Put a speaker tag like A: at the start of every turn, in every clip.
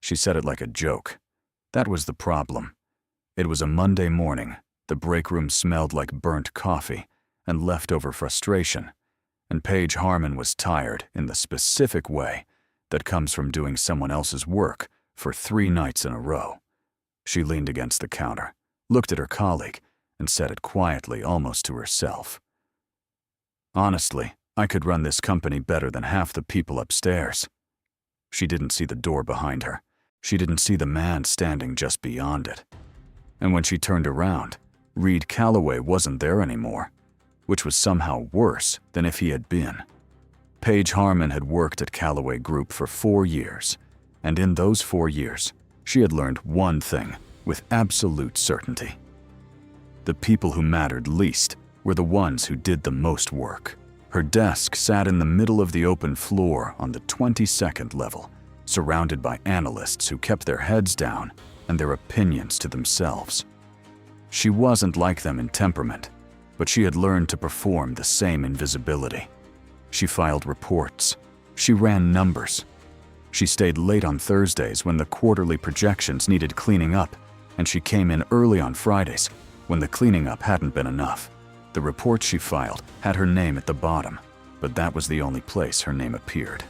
A: She said it like a joke. That was the problem. It was a Monday morning. The break room smelled like burnt coffee and leftover frustration, and Paige Harmon was tired in the specific way that comes from doing someone else's work for 3 nights in a row. She leaned against the counter, looked at her colleague, and said it quietly, almost to herself. "Honestly, I could run this company better than half the people upstairs." She didn't see the door behind her. She didn't see the man standing just beyond it. And when she turned around, Reed Calloway wasn't there anymore, which was somehow worse than if he had been. Paige Harmon had worked at Calloway Group for 4 years, and in those 4 years, she had learned one thing with absolute certainty. The people who mattered least were the ones who did the most work. Her desk sat in the middle of the open floor on the 22nd level, surrounded by analysts who kept their heads down and their opinions to themselves. She wasn't like them in temperament, but she had learned to perform the same invisibility. She filed reports. She ran numbers. She stayed late on Thursdays when the quarterly projections needed cleaning up, and she came in early on Fridays when the cleaning up hadn't been enough. The report she filed had her name at the bottom, but that was the only place her name appeared.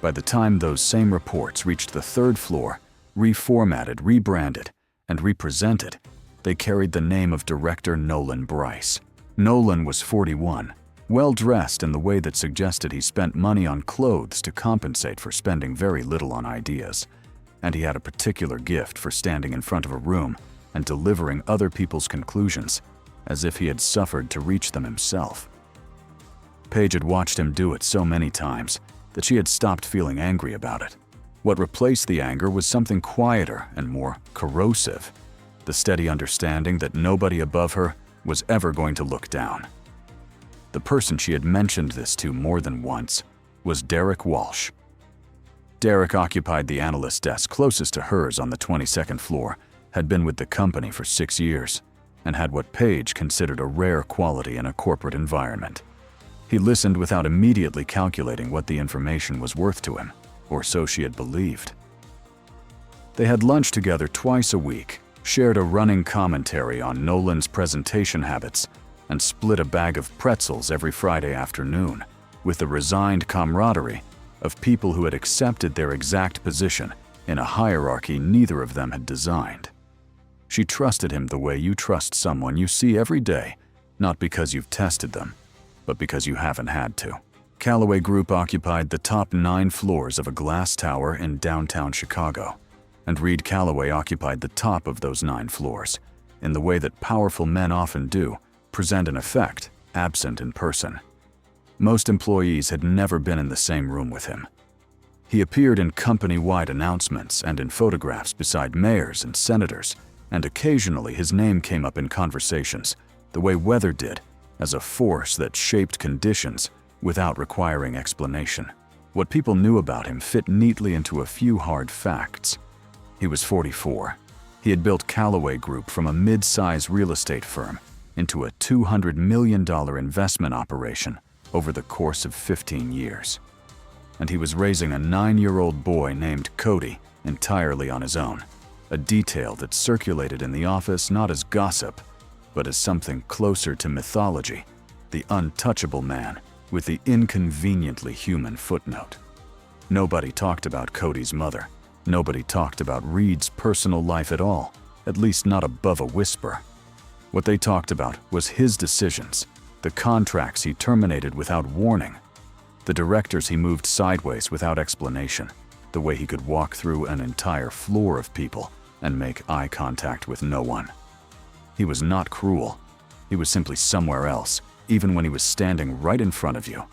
A: By the time those same reports reached the 3rd floor, reformatted, rebranded, and represented, they carried the name of Director Nolan Bryce. Nolan was 41, well-dressed in the way that suggested he spent money on clothes to compensate for spending very little on ideas, and he had a particular gift for standing in front of a room and delivering other people's conclusions as if he had suffered to reach them himself. Paige had watched him do it so many times that she had stopped feeling angry about it. What replaced the anger was something quieter and more corrosive, the steady understanding that nobody above her was ever going to look down. The person she had mentioned this to more than once was Derek Walsh. Derek occupied the analyst desk closest to hers on the 22nd floor, had been with the company for 6 years, and had what Paige considered a rare quality in a corporate environment. He listened without immediately calculating what the information was worth to him, or so she had believed. They had lunch together twice a week, shared a running commentary on Nolan's presentation habits, and split a bag of pretzels every Friday afternoon, with the resigned camaraderie of people who had accepted their exact position in a hierarchy neither of them had designed. She trusted him the way you trust someone you see every day, not because you've tested them, but because you haven't had to. Calloway Group occupied the top 9 floors of a glass tower in downtown Chicago, and Reed Calloway occupied the top of those 9 floors, in the way that powerful men often do, present an effect absent in person. Most employees had never been in the same room with him. He appeared in company-wide announcements and in photographs beside mayors and senators, and occasionally his name came up in conversations, the way weather did, as a force that shaped conditions without requiring explanation. What people knew about him fit neatly into a few hard facts. He was 44. He had built Calloway Group from a mid-size real estate firm into a $200 million investment operation over the course of 15 years. And he was raising a 9-year-old boy named Cody entirely on his own, a detail that circulated in the office not as gossip, but as something closer to mythology, the untouchable man with the inconveniently human footnote. Nobody talked about Cody's mother. Nobody talked about Reed's personal life at all, at least not above a whisper. What they talked about was his decisions, the contracts he terminated without warning, the directors he moved sideways without explanation, the way he could walk through an entire floor of people and make eye contact with no one. He was not cruel. He was simply somewhere else, even when he was standing right in front of you.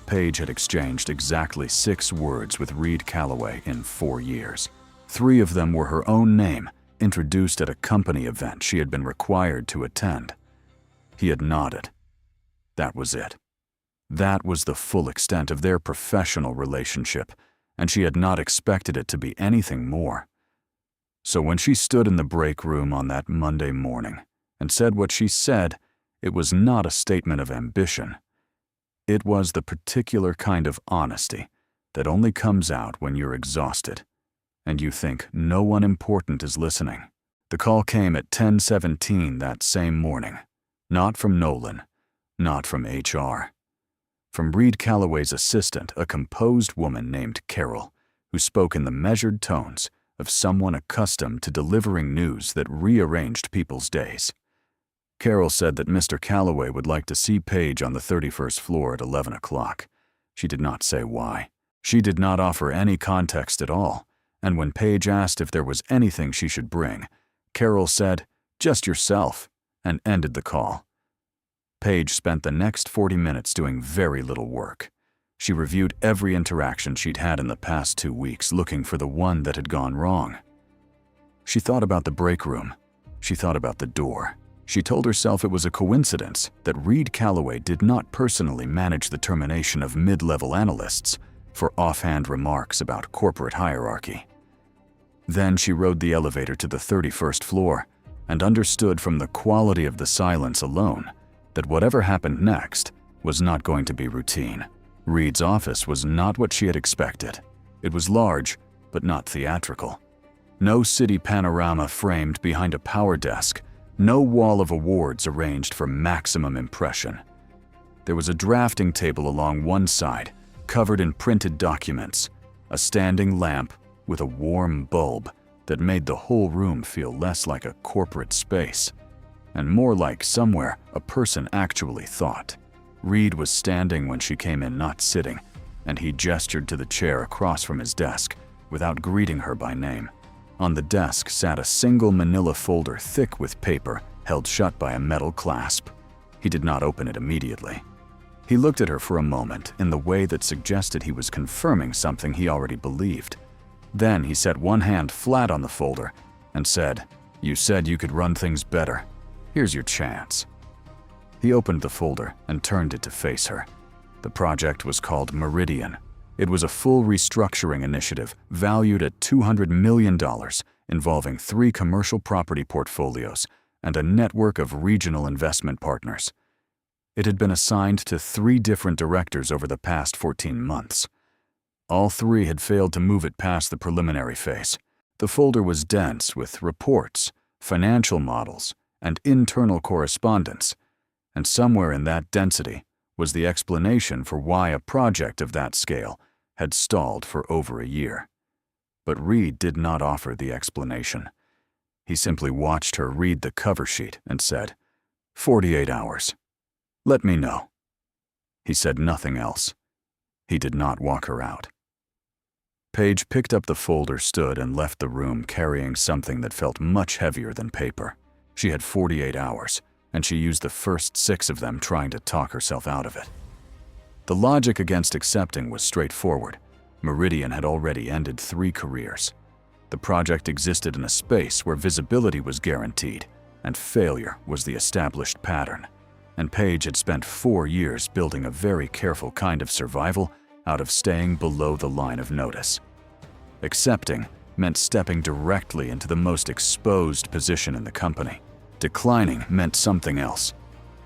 A: Paige had exchanged exactly 6 words with Reed Calloway in 4 years. 3 of them were her own name, introduced at a company event she had been required to attend. He had nodded. That was it. That was the full extent of their professional relationship, and she had not expected it to be anything more. So when she stood in the break room on that Monday morning and said what she said, it was not a statement of ambition. It was the particular kind of honesty that only comes out when you're exhausted, and you think no one important is listening. The call came at 10:17 that same morning. Not from Nolan, not from HR. From Reed Calloway's assistant, a composed woman named Carol, who spoke in the measured tones of someone accustomed to delivering news that rearranged people's days. Carol said that Mr. Calloway would like to see Paige on the 31st floor at 11 o'clock. She did not say why. She did not offer any context at all, and when Paige asked if there was anything she should bring, Carol said, "Just yourself," and ended the call. Paige spent the next 40 minutes doing very little work. She reviewed every interaction she'd had in the past 2 weeks, looking for the one that had gone wrong. She thought about the break room. She thought about the door. She told herself it was a coincidence that Reed Calloway did not personally manage the termination of mid-level analysts for offhand remarks about corporate hierarchy. Then she rode the elevator to the 31st floor and understood from the quality of the silence alone that whatever happened next was not going to be routine. Reed's office was not what she had expected. It was large, but not theatrical. No city panorama framed behind a power desk, no wall of awards arranged for maximum impression. There was a drafting table along one side, covered in printed documents, a standing lamp with a warm bulb that made the whole room feel less like a corporate space, and more like somewhere a person actually thought. Reed was standing when she came in, not sitting, and he gestured to the chair across from his desk without greeting her by name. On the desk sat a single manila folder thick with paper held shut by a metal clasp. He did not open it immediately. He looked at her for a moment in the way that suggested he was confirming something he already believed. Then he set one hand flat on the folder and said, "You said you could run things better. Here's your chance." He opened the folder and turned it to face her. The project was called Meridian. It was a full restructuring initiative valued at $200 million, involving 3 commercial property portfolios and a network of regional investment partners. It had been assigned to 3 different directors over the past 14 months. All 3 had failed to move it past the preliminary phase. The folder was dense with reports, financial models, and internal correspondence, and somewhere in that density was the explanation for why a project of that scale had stalled for over a year. But Reed did not offer the explanation. He simply watched her read the cover sheet and said, 48 hours. Let me know. He said nothing else. He did not walk her out. Paige picked up the folder, stood, and left the room carrying something that felt much heavier than paper. She had 48 hours, and she used the first 6 of them trying to talk herself out of it. The logic against accepting was straightforward. Meridian had already ended 3 careers. The project existed in a space where visibility was guaranteed, and failure was the established pattern. And Paige had spent 4 years building a very careful kind of survival out of staying below the line of notice. Accepting meant stepping directly into the most exposed position in the company. Declining meant something else,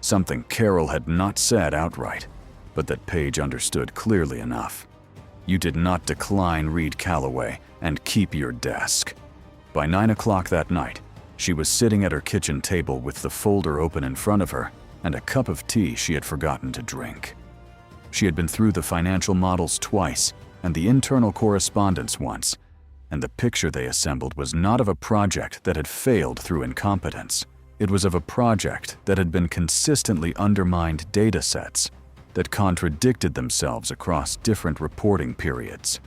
A: something Carol had not said outright, but that Paige understood clearly enough. You did not decline Reed Calloway and keep your desk. By 9 o'clock that night, she was sitting at her kitchen table with the folder open in front of her and a cup of tea she had forgotten to drink. She had been through the financial models twice and the internal correspondence once, and the picture they assembled was not of a project that had failed through incompetence. It was of a project that had been consistently undermined data sets that contradicted themselves across different reporting periods.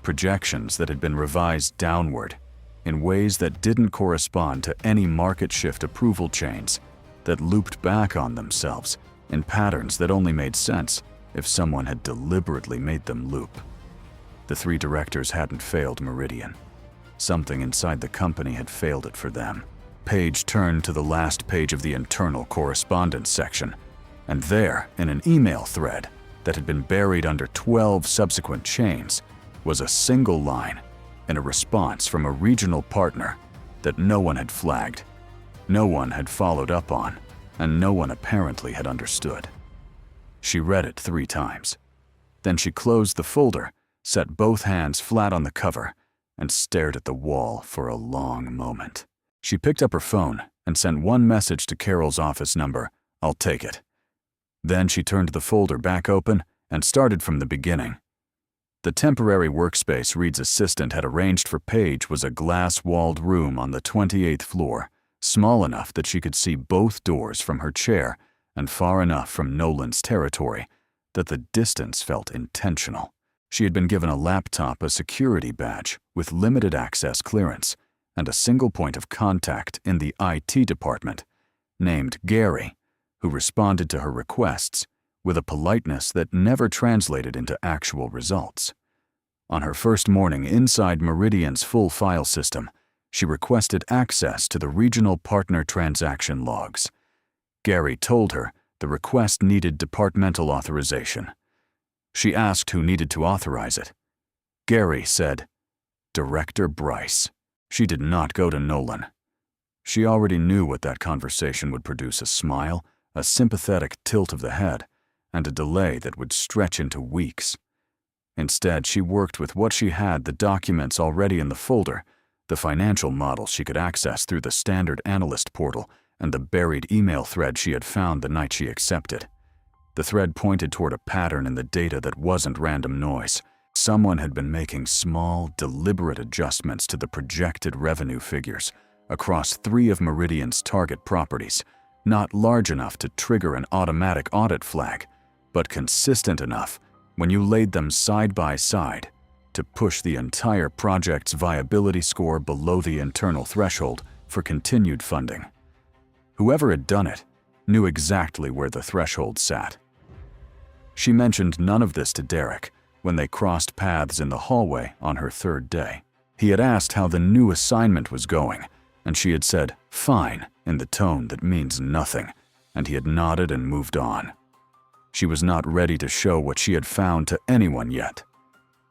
A: Projections that had been revised downward in ways that didn't correspond to any market shift approval chains that looped back on themselves in patterns that only made sense if someone had deliberately made them loop. The 3 directors hadn't failed Meridian. Something inside the company had failed it for them. Paige turned to the last page of the internal correspondence section, and there, in an email thread that had been buried under 12 subsequent chains, was a single line in a response from a regional partner that no one had flagged, no one had followed up on, and no one apparently had understood. She read it 3 times. Then she closed the folder, set both hands flat on the cover, and stared at the wall for a long moment. She picked up her phone and sent one message to Carol's office number, "I'll take it." Then she turned the folder back open and started from the beginning. The temporary workspace Reed's assistant had arranged for Paige was a glass-walled room on the 28th floor, small enough that she could see both doors from her chair and far enough from Nolan's territory that the distance felt intentional. She had been given a laptop, a security badge with limited access clearance, and a single point of contact in the IT department, named Gary, who responded to her requests with a politeness that never translated into actual results. On her first morning inside Meridian's full file system, she requested access to the regional partner transaction logs. Gary told her the request needed departmental authorization. She asked who needed to authorize it. Gary said, "Director Bryce." She did not go to Nolan. She already knew what that conversation would produce: a smile, a sympathetic tilt of the head, and a delay that would stretch into weeks. Instead, she worked with what she had: the documents already in the folder, the financial models she could access through the standard analyst portal, and the buried email thread she had found the night she accepted. The thread pointed toward a pattern in the data that wasn't random noise. Someone had been making small, deliberate adjustments to the projected revenue figures across 3 of Meridian's target properties, not large enough to trigger an automatic audit flag, but consistent enough when you laid them side by side to push the entire project's viability score below the internal threshold for continued funding. Whoever had done it knew exactly where the threshold sat. She mentioned none of this to Derek when they crossed paths in the hallway on her 3rd day. He had asked how the new assignment was going, and she had said, "Fine," in the tone that means nothing, and he had nodded and moved on. She was not ready to show what she had found to anyone yet,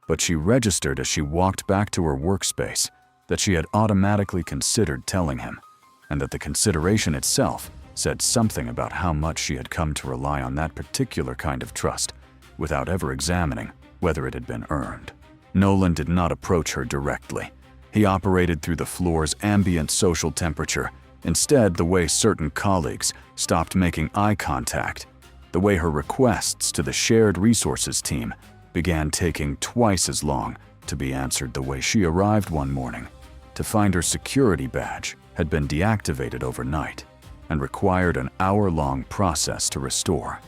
A: but she registered as she walked back to her workspace that she had automatically considered telling him, and that the consideration itself said something about how much she had come to rely on that particular kind of trust without ever examining whether it had been earned. Nolan did not approach her directly. He operated through the floor's ambient social temperature, instead the way certain colleagues stopped making eye contact, the way her requests to the shared resources team began taking twice as long to be answered, the way she arrived one morning to find her security badge had been deactivated overnight and required an hour-long process to restore.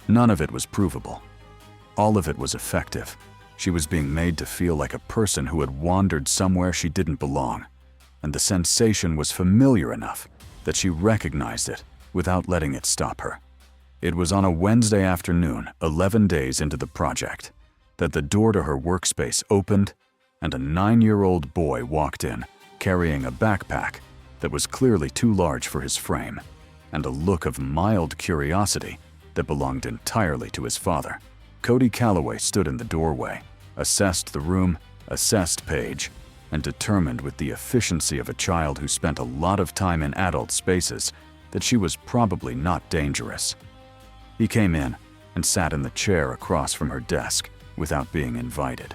A: None of it was provable. All of it was effective. She was being made to feel like a person who had wandered somewhere she didn't belong, and the sensation was familiar enough that she recognized it without letting it stop her. It was on a Wednesday afternoon, 11 days into the project, that the door to her workspace opened and a 9-year-old boy walked in, carrying a backpack that was clearly too large for his frame, and a look of mild curiosity that belonged entirely to his father. Cody Calloway stood in the doorway, assessed the room, assessed Paige, and determined with the efficiency of a child who spent a lot of time in adult spaces that she was probably not dangerous. He came in and sat in the chair across from her desk without being invited.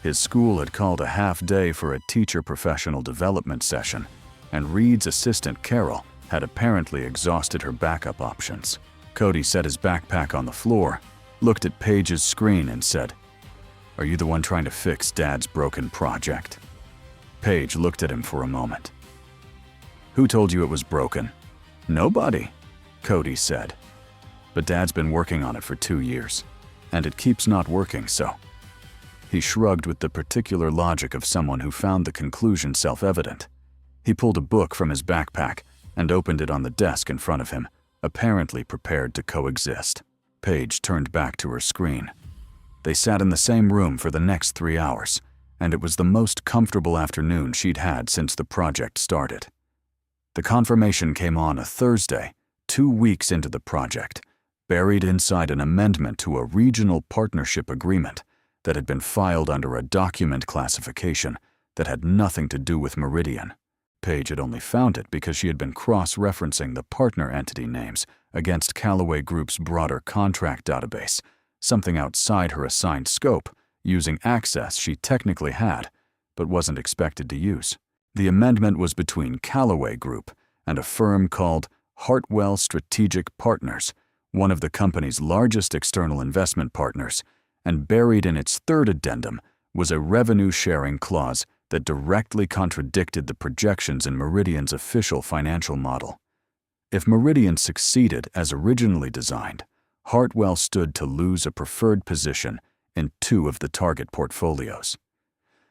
A: His school had called a half-day for a teacher professional development session, and Reed's assistant Carol had apparently exhausted her backup options. Cody set his backpack on the floor, looked at Paige's screen and said, "Are you the one trying to fix Dad's broken project?" Paige looked at him for a moment. "Who told you it was broken?" "Nobody," Cody said. "But Dad's been working on it for 2 years, and it keeps not working, so." He shrugged with the particular logic of someone who found the conclusion self-evident. He pulled a book from his backpack and opened it on the desk in front of him, apparently prepared to coexist. Paige turned back to her screen. They sat in the same room for the next 3 hours, and it was the most comfortable afternoon she'd had since the project started. The confirmation came on a Thursday, 2 weeks into the project, buried inside an amendment to a regional partnership agreement that had been filed under a document classification that had nothing to do with Meridian. Paige had only found it because she had been cross-referencing the partner entity names against Callaway Group's broader contract database, something outside her assigned scope, using access she technically had, but wasn't expected to use. The amendment was between Callaway Group and a firm called Hartwell Strategic Partners, one of the company's largest external investment partners, and buried in its third addendum was a revenue-sharing clause that directly contradicted the projections in Meridian's official financial model. If Meridian succeeded as originally designed, Hartwell stood to lose a preferred position in 2 of the target portfolios.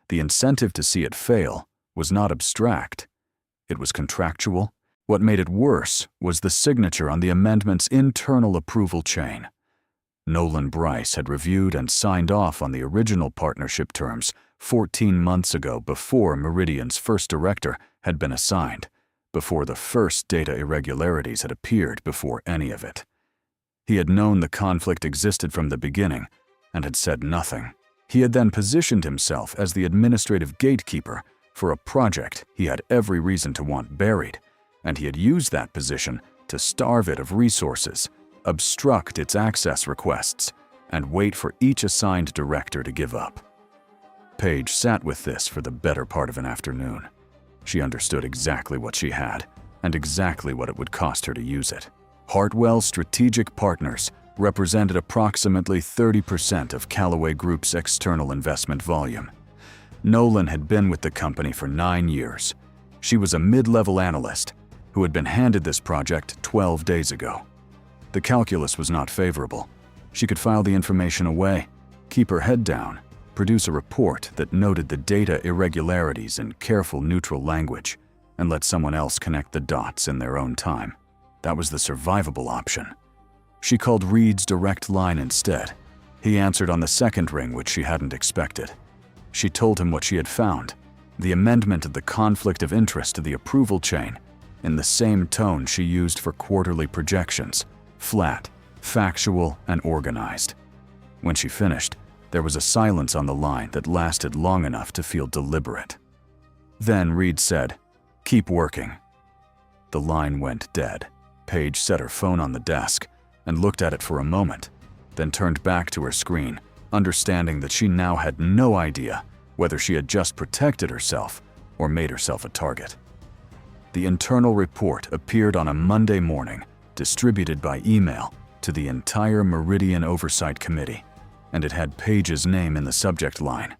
A: The incentive to see it fail was not abstract. It was contractual. What made it worse was the signature on the amendment's internal approval chain. Nolan Bryce had reviewed and signed off on the original partnership terms 14 months ago, before Meridian's first director had been assigned, before the first data irregularities had appeared before any of it. He had known the conflict existed from the beginning and had said nothing. He had then positioned himself as the administrative gatekeeper for a project he had every reason to want buried, and he had used that position to starve it of resources, obstruct its access requests, and wait for each assigned director to give up. Paige sat with this for the better part of an afternoon. She understood exactly what she had and exactly what it would cost her to use it. Hartwell Strategic Partners represented approximately 30% of Callaway Group's external investment volume. Nolan had been with the company for 9 years. She was a mid-level analyst who had been handed this project 12 days ago. The calculus was not favorable. She could file the information away, keep her head down, produce a report that noted the data irregularities in careful, neutral language, and let someone else connect the dots in their own time. That was the survivable option. She called Reed's direct line instead. He answered on the second ring, which she hadn't expected. She told him what she had found, the amendment of the conflict of interest to the approval chain, in the same tone she used for quarterly projections, flat, factual, and organized. When she finished, there was a silence on the line that lasted long enough to feel deliberate. Then Reed said, "Keep working." The line went dead. Paige set her phone on the desk and looked at it for a moment, then turned back to her screen, understanding that she now had no idea whether she had just protected herself or made herself a target. The internal report appeared on a Monday morning, distributed by email to the entire Meridian Oversight Committee, and it had Paige's name in the subject line.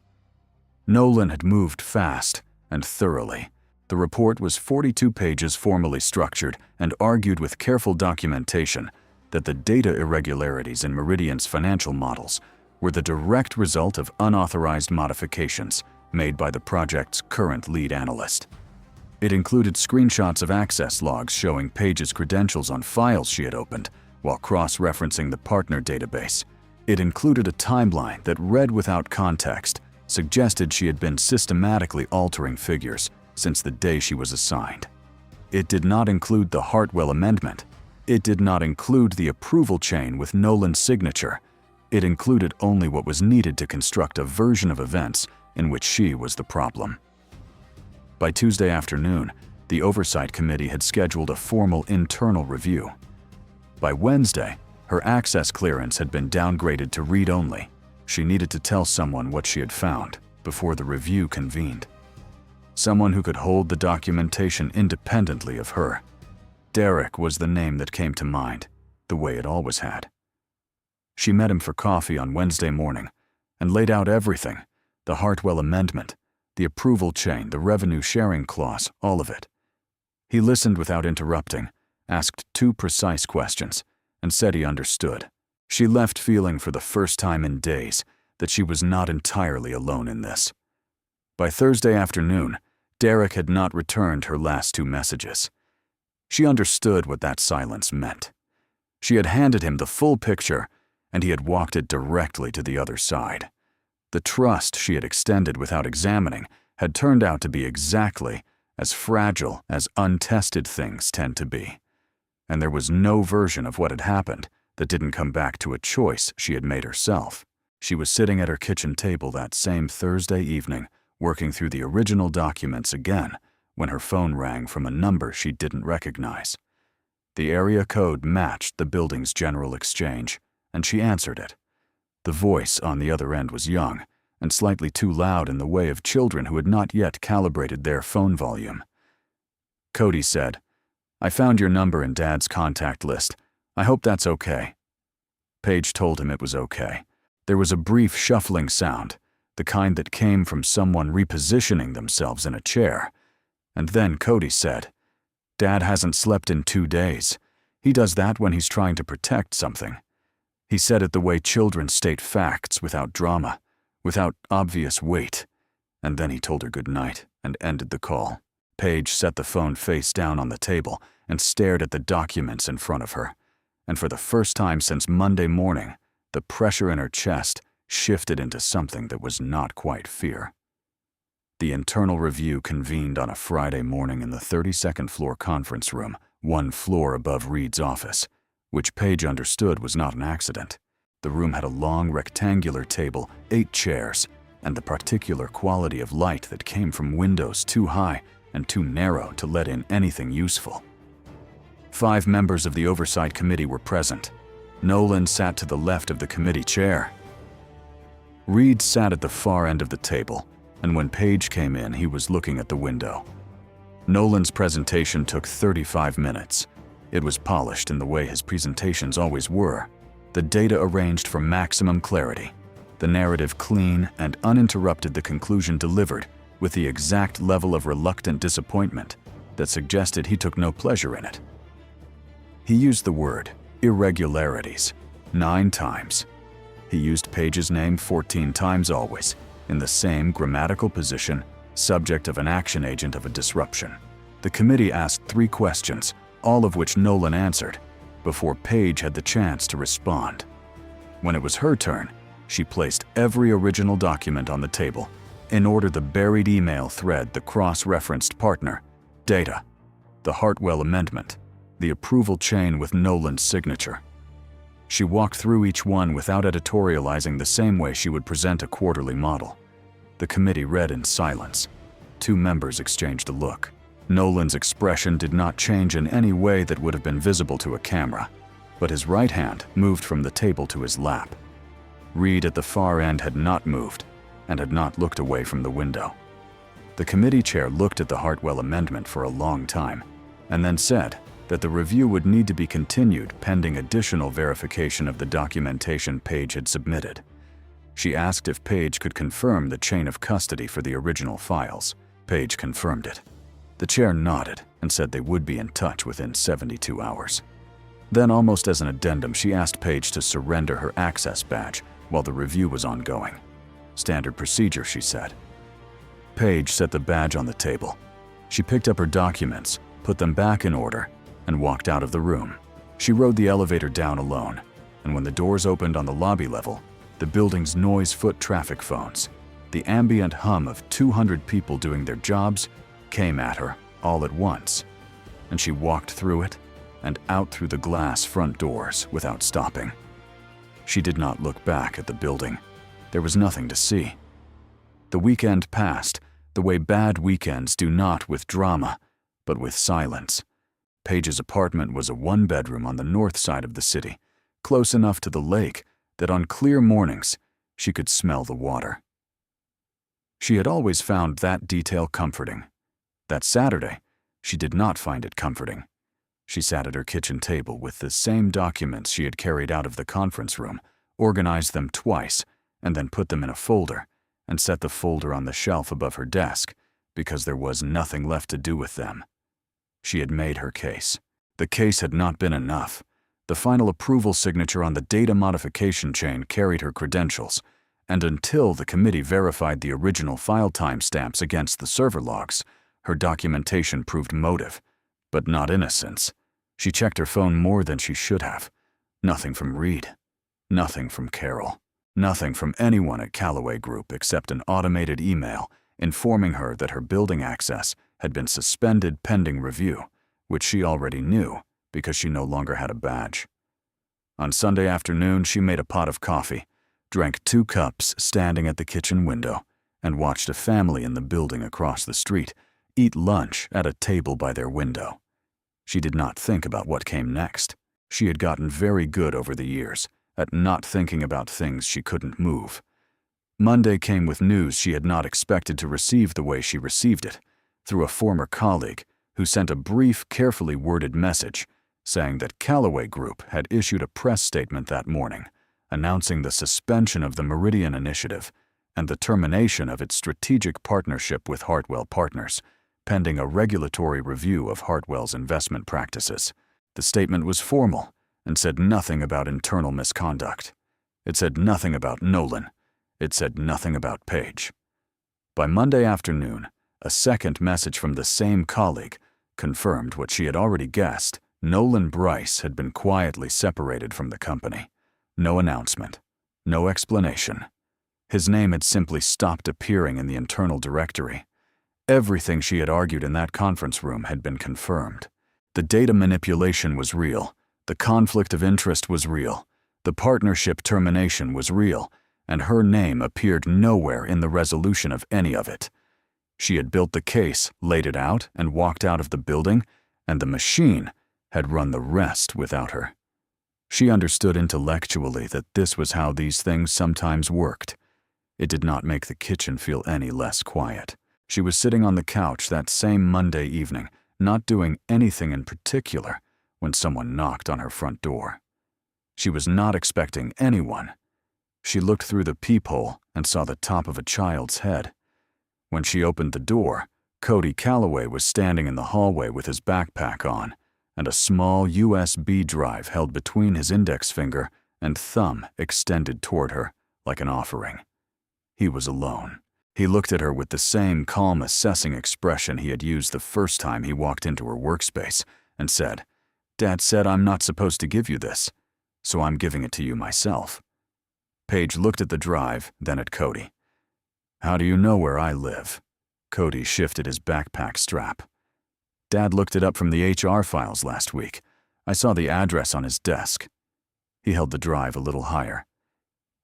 A: Nolan had moved fast and thoroughly. The report was 42 pages formally structured and argued with careful documentation that the data irregularities in Meridian's financial models were the direct result of unauthorized modifications made by the project's current lead analyst. It included screenshots of access logs showing Paige's credentials on files she had opened while cross-referencing the partner database. It included a timeline that, read without context, suggested she had been systematically altering figures since the day she was assigned. It did not include the Hartwell amendment. It did not include the approval chain with Nolan's signature. It included only what was needed to construct a version of events in which she was the problem. By Tuesday afternoon, the Oversight Committee had scheduled a formal internal review. By Wednesday, her access clearance had been downgraded to read-only. She needed to tell someone what she had found before the review convened. Someone who could hold the documentation independently of her. Derek was the name that came to mind, the way it always had. She met him for coffee on Wednesday morning and laid out everything, the Hartwell amendment, the approval chain, the revenue sharing clause, all of it. He listened without interrupting, asked 2 precise questions, and said he understood. She left feeling for the first time in days that she was not entirely alone in this. By Thursday afternoon, Derek had not returned her last 2 messages. She understood what that silence meant. She had handed him the full picture, and he had walked it directly to the other side. The trust she had extended without examining had turned out to be exactly as fragile as untested things tend to be. And there was no version of what had happened that didn't come back to a choice she had made herself. She was sitting at her kitchen table that same Thursday evening, working through the original documents again, when her phone rang from a number she didn't recognize. The area code matched the building's general exchange, and she answered it. The voice on the other end was young, and slightly too loud in the way of children who had not yet calibrated their phone volume. Cody said, "I found your number in Dad's contact list. I hope that's okay." Paige told him it was okay. There was a brief shuffling sound, the kind that came from someone repositioning themselves in a chair. And then Cody said, "Dad hasn't slept in 2 days. He does that when he's trying to protect something." He said it the way children state facts, without drama, without obvious weight. And then he told her good night and ended the call. Paige set the phone face down on the table and stared at the documents in front of her. And for the first time since Monday morning, the pressure in her chest shifted into something that was not quite fear. The internal review convened on a Friday morning in the 32nd floor conference room, 1 floor above Reed's office, which Paige understood was not an accident. The room had a long rectangular table, 8 chairs, and the particular quality of light that came from windows too high and too narrow to let in anything useful. 5 members of the Oversight Committee were present. Nolan sat to the left of the committee chair. Reed sat at the far end of the table, and when Paige came in, he was looking at the window. Nolan's presentation took 35 minutes. It was polished in the way his presentations always were, the data arranged for maximum clarity, the narrative clean and uninterrupted, the conclusion delivered with the exact level of reluctant disappointment that suggested he took no pleasure in it. He used the word irregularities 9 times. He used Paige's name 14 times always, in the same grammatical position, subject of an action agent of a disruption. The committee asked 3 questions, all of which Nolan answered, before Paige had the chance to respond. When it was her turn, she placed every original document on the table in order the buried email thread, the cross-referenced partner, data, the Hartwell amendment, the approval chain with Nolan's signature. She walked through each one without editorializing, the same way she would present a quarterly model. The committee read in silence. 2 members exchanged a look. Nolan's expression did not change in any way that would have been visible to a camera, but his right hand moved from the table to his lap. Reed at the far end had not moved and had not looked away from the window. The committee chair looked at the Hartwell amendment for a long time and then said that the review would need to be continued pending additional verification of the documentation Paige had submitted. She asked if Paige could confirm the chain of custody for the original files. Paige confirmed it. The chair nodded and said they would be in touch within 72 hours. Then, almost as an addendum, she asked Paige to surrender her access badge while the review was ongoing. Standard procedure, she said. Paige set the badge on the table. She picked up her documents, put them back in order, and walked out of the room. She rode the elevator down alone, and when the doors opened on the lobby level, the building's noise foot traffic phones, the ambient hum of 200 people doing their jobs, came at her all at once, and she walked through it and out through the glass front doors without stopping. She did not look back at the building. There was nothing to see. The weekend passed the way bad weekends do, not with drama, but with silence. Paige's apartment was a 1-bedroom on the north side of the city, close enough to the lake that on clear mornings she could smell the water. She had always found that detail comforting. That Saturday, she did not find it comforting. She sat at her kitchen table with the same documents she had carried out of the conference room, organized them twice, and then put them in a folder, and set the folder on the shelf above her desk because there was nothing left to do with them. She had made her case. The case had not been enough. The final approval signature on the data modification chain carried her credentials, and until the committee verified the original file timestamps against the server logs, her documentation proved motive, but not innocence. She checked her phone more than she should have. Nothing from Reed. Nothing from Carol. Nothing from anyone at Callaway Group except an automated email informing her that her building access had been suspended pending review, which she already knew because she no longer had a badge. On Sunday afternoon, she made a pot of coffee, drank 2 cups standing at the kitchen window, and watched a family in the building across the street eat lunch at a table by their window. She did not think about what came next. She had gotten very good over the years at not thinking about things she couldn't move. Monday came with news she had not expected to receive the way she received it, through a former colleague who sent a brief, carefully worded message saying that Callaway Group had issued a press statement that morning announcing the suspension of the Meridian Initiative and the termination of its strategic partnership with Hartwell Partners, pending a regulatory review of Hartwell's investment practices. The statement was formal and said nothing about internal misconduct. It said nothing about Nolan. It said nothing about Paige. By Monday afternoon, a second message from the same colleague confirmed what she had already guessed. Nolan Bryce had been quietly separated from the company. No announcement. No explanation. His name had simply stopped appearing in the internal directory. Everything she had argued in that conference room had been confirmed. The data manipulation was real. The conflict of interest was real. The partnership termination was real, and her name appeared nowhere in the resolution of any of it. She had built the case, laid it out, and walked out of the building, and the machine had run the rest without her. She understood intellectually that this was how these things sometimes worked. It did not make the kitchen feel any less quiet. She was sitting on the couch that same Monday evening, not doing anything in particular, when someone knocked on her front door. She was not expecting anyone. She looked through the peephole and saw the top of a child's head. When she opened the door, Cody Callaway was standing in the hallway with his backpack on, and a small USB drive held between his index finger and thumb extended toward her like an offering. He was alone. He looked at her with the same calm, assessing expression he had used the first time he walked into her workspace and said, "Dad said I'm not supposed to give you this, so I'm giving it to you myself." Paige looked at the drive, then at Cody. "How do you know where I live?" Cody shifted his backpack strap. "Dad looked it up from the HR files last week. I saw the address on his desk." He held the drive a little higher.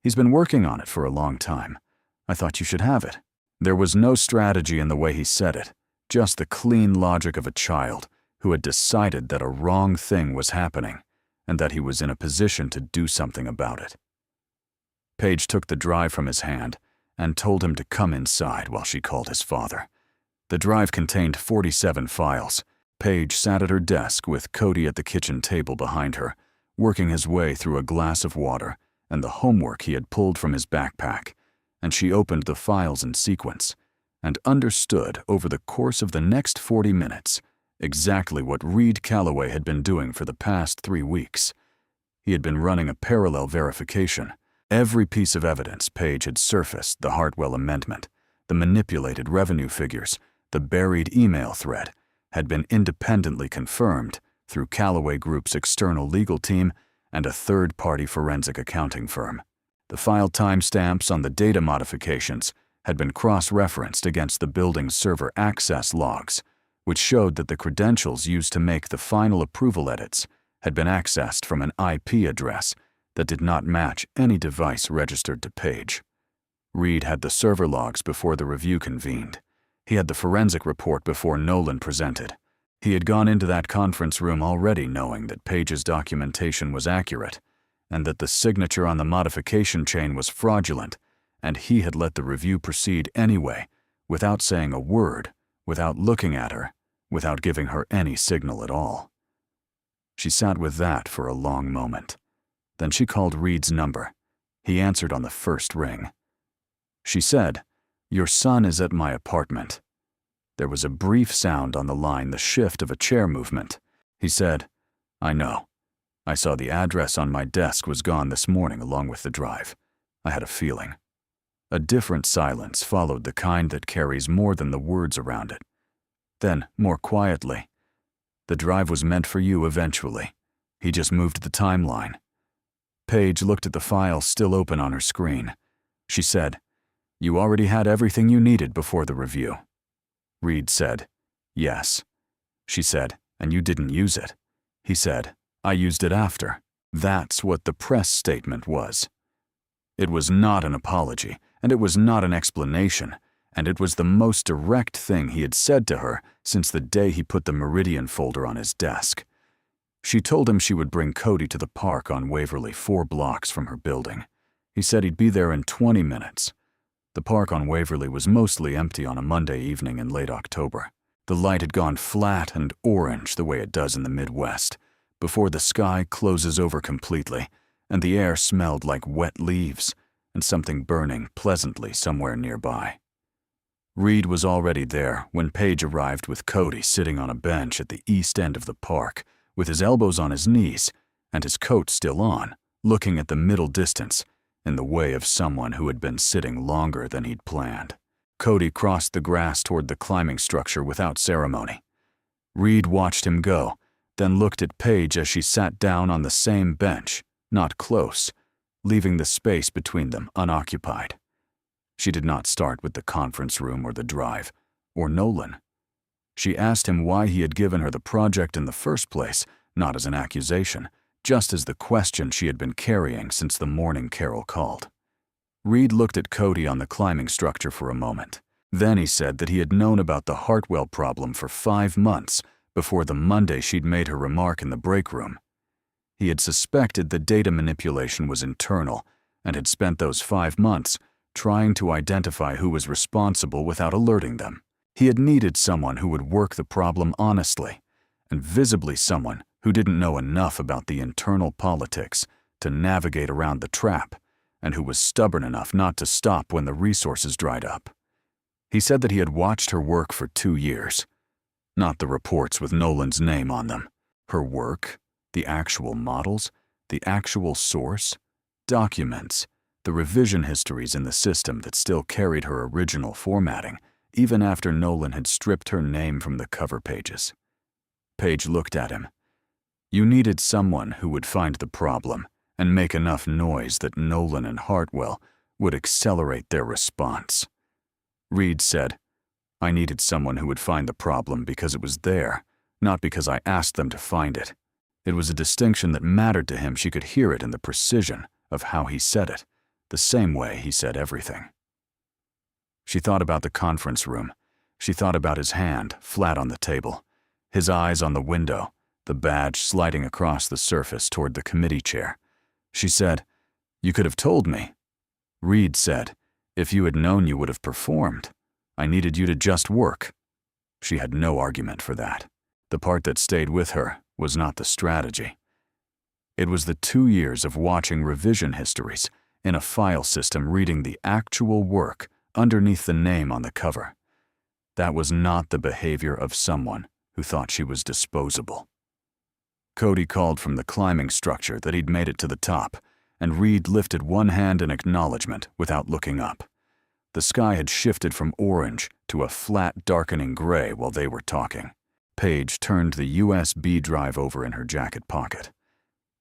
A: "He's been working on it for a long time. I thought you should have it." There was no strategy in the way he said it, just the clean logic of a child who had decided that a wrong thing was happening and that he was in a position to do something about it. Paige took the drive from his hand and told him to come inside while she called his father. The drive contained 47 files. Paige sat at her desk with Cody at the kitchen table behind her, working his way through a glass of water and the homework he had pulled from his backpack, and she opened the files in sequence and understood over the course of the next 40 minutes exactly what Reed Callaway had been doing for the past 3 weeks. He had been running a parallel verification. Every piece of evidence Paige had surfaced, the Hartwell amendment, the manipulated revenue figures, the buried email thread, had been independently confirmed through Callaway Group's external legal team and a third-party forensic accounting firm. The file timestamps on the data modifications had been cross-referenced against the building's server access logs, which showed that the credentials used to make the final approval edits had been accessed from an IP address that did not match any device registered to Paige. Reed had the server logs before the review convened. He had the forensic report before Nolan presented. He had gone into that conference room already knowing that Paige's documentation was accurate, and that the signature on the modification chain was fraudulent, and he had let the review proceed anyway, without saying a word, without looking at her, without giving her any signal at all. She sat with that for a long moment. Then she called Reed's number. He answered on the first ring. She said, "Your son is at my apartment." There was a brief sound on the line, the shift of a chair movement. He said, "I know. I saw the address on my desk was gone this morning along with the drive. I had a feeling." A different silence followed, the kind that carries more than the words around it. Then, more quietly, "The drive was meant for you eventually. He just moved the timeline." Paige looked at the file still open on her screen. She said, "You already had everything you needed before the review." Reed said, "Yes." She said, "And you didn't use it." He said, "I used it after." That's what the press statement was. It was not an apology, and it was not an explanation, and it was the most direct thing he had said to her since the day he put the Meridian folder on his desk. She told him she would bring Cody to the park on Waverly, 4 blocks from her building. He said he'd be there in 20 minutes. The park on Waverly was mostly empty on a Monday evening in late October. The light had gone flat and orange the way it does in the Midwest, before the sky closes over completely and the air smelled like wet leaves and something burning pleasantly somewhere nearby. Reed was already there when Paige arrived with Cody sitting on a bench at the east end of the park, with his elbows on his knees and his coat still on, looking at the middle distance in the way of someone who had been sitting longer than he'd planned. Cody crossed the grass toward the climbing structure without ceremony. Reed watched him go, then looked at Paige as she sat down on the same bench, not close, leaving the space between them unoccupied. She did not start with the conference room or the drive, or Nolan. She asked him why he had given her the project in the first place, not as an accusation, just as the question she had been carrying since the morning Carol called. Reed looked at Cody on the climbing structure for a moment. Then he said that he had known about the Hartwell problem for 5 months before the Monday she'd made her remark in the break room. He had suspected the data manipulation was internal and had spent those 5 months trying to identify who was responsible without alerting them. He had needed someone who would work the problem honestly, and visibly someone who didn't know enough about the internal politics to navigate around the trap, and who was stubborn enough not to stop when the resources dried up. He said that he had watched her work for 2 years. Not the reports with Nolan's name on them. Her work, the actual models, the actual source, documents, the revision histories in the system that still carried her original formatting, even after Nolan had stripped her name from the cover pages. Paige looked at him. You needed someone who would find the problem and make enough noise that Nolan and Hartwell would accelerate their response. Reed said, I needed someone who would find the problem because it was there, not because I asked them to find it. It was a distinction that mattered to him. She could hear it in the precision of how he said it, the same way he said everything. She thought about the conference room. She thought about his hand, flat on the table, his eyes on the window, the badge sliding across the surface toward the committee chair. She said, You could have told me. Reed said, If you had known, you would have performed. I needed you to just work. She had no argument for that. The part that stayed with her was not the strategy. It was the 2 years of watching revision histories in a file system reading the actual work underneath the name on the cover. That was not the behavior of someone who thought she was disposable. Cody called from the climbing structure that he'd made it to the top, and Reed lifted one hand in acknowledgement without looking up. The sky had shifted from orange to a flat, darkening gray while they were talking. Paige turned the USB drive over in her jacket pocket.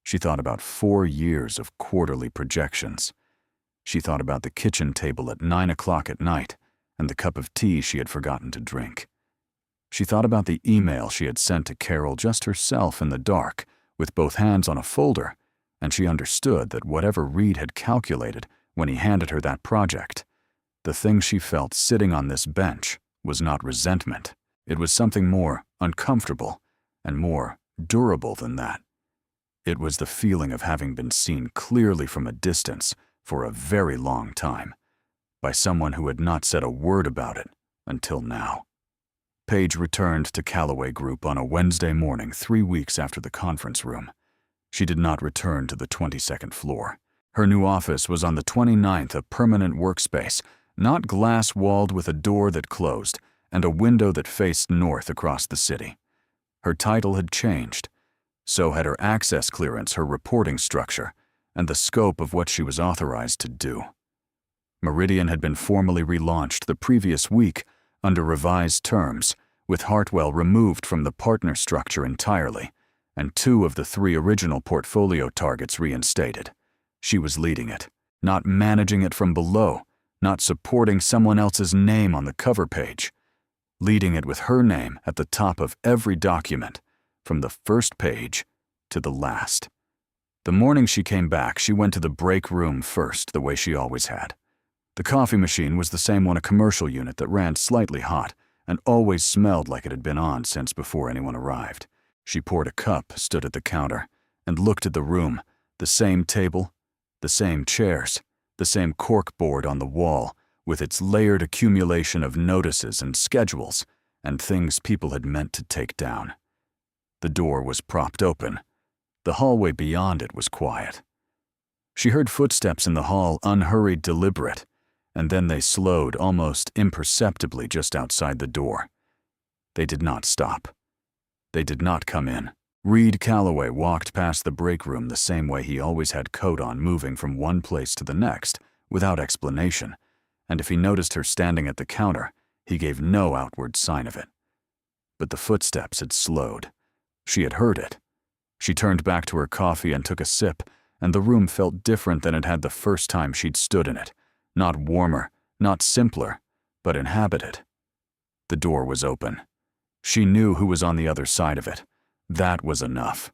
A: She thought about 4 years of quarterly projections. She thought about the kitchen table at 9 o'clock at night and the cup of tea she had forgotten to drink. She thought about the email she had sent to Carol just herself in the dark, with both hands on a folder, and she understood that whatever Reed had calculated when he handed her that project, the thing she felt sitting on this bench was not resentment. It was something more uncomfortable and more durable than that. It was the feeling of having been seen clearly from a distance for a very long time, by someone who had not said a word about it until now. Paige returned to Callaway Group on a Wednesday morning 3 weeks after the conference room. She did not return to the 22nd floor. Her new office was on the 29th, a permanent workspace, not glass-walled, with a door that closed and a window that faced north across the city. Her title had changed. So had her access clearance, her reporting structure, and the scope of what she was authorized to do. Meridian had been formally relaunched the previous week under revised terms, with Hartwell removed from the partner structure entirely, and 2 of the 3 original portfolio targets reinstated. She was leading it, not managing it from below, not supporting someone else's name on the cover page, leading it with her name at the top of every document, from the first page to the last. The morning she came back, she went to the break room first, the way she always had. The coffee machine was the same one, a commercial unit that ran slightly hot and always smelled like it had been on since before anyone arrived. She poured a cup, stood at the counter, and looked at the room, the same table, the same chairs, the same cork board on the wall, with its layered accumulation of notices and schedules and things people had meant to take down. The door was propped open. The hallway beyond it was quiet. She heard footsteps in the hall, unhurried, deliberate, and then they slowed almost imperceptibly just outside the door. They did not stop. They did not come in. Reed Calloway walked past the break room the same way he always had coat on, moving from one place to the next, without explanation, and if he noticed her standing at the counter, he gave no outward sign of it. But the footsteps had slowed. She had heard it. She turned back to her coffee and took a sip, and the room felt different than it had the first time she'd stood in it. Not warmer, not simpler, but inhabited. The door was open. She knew who was on the other side of it. That was enough.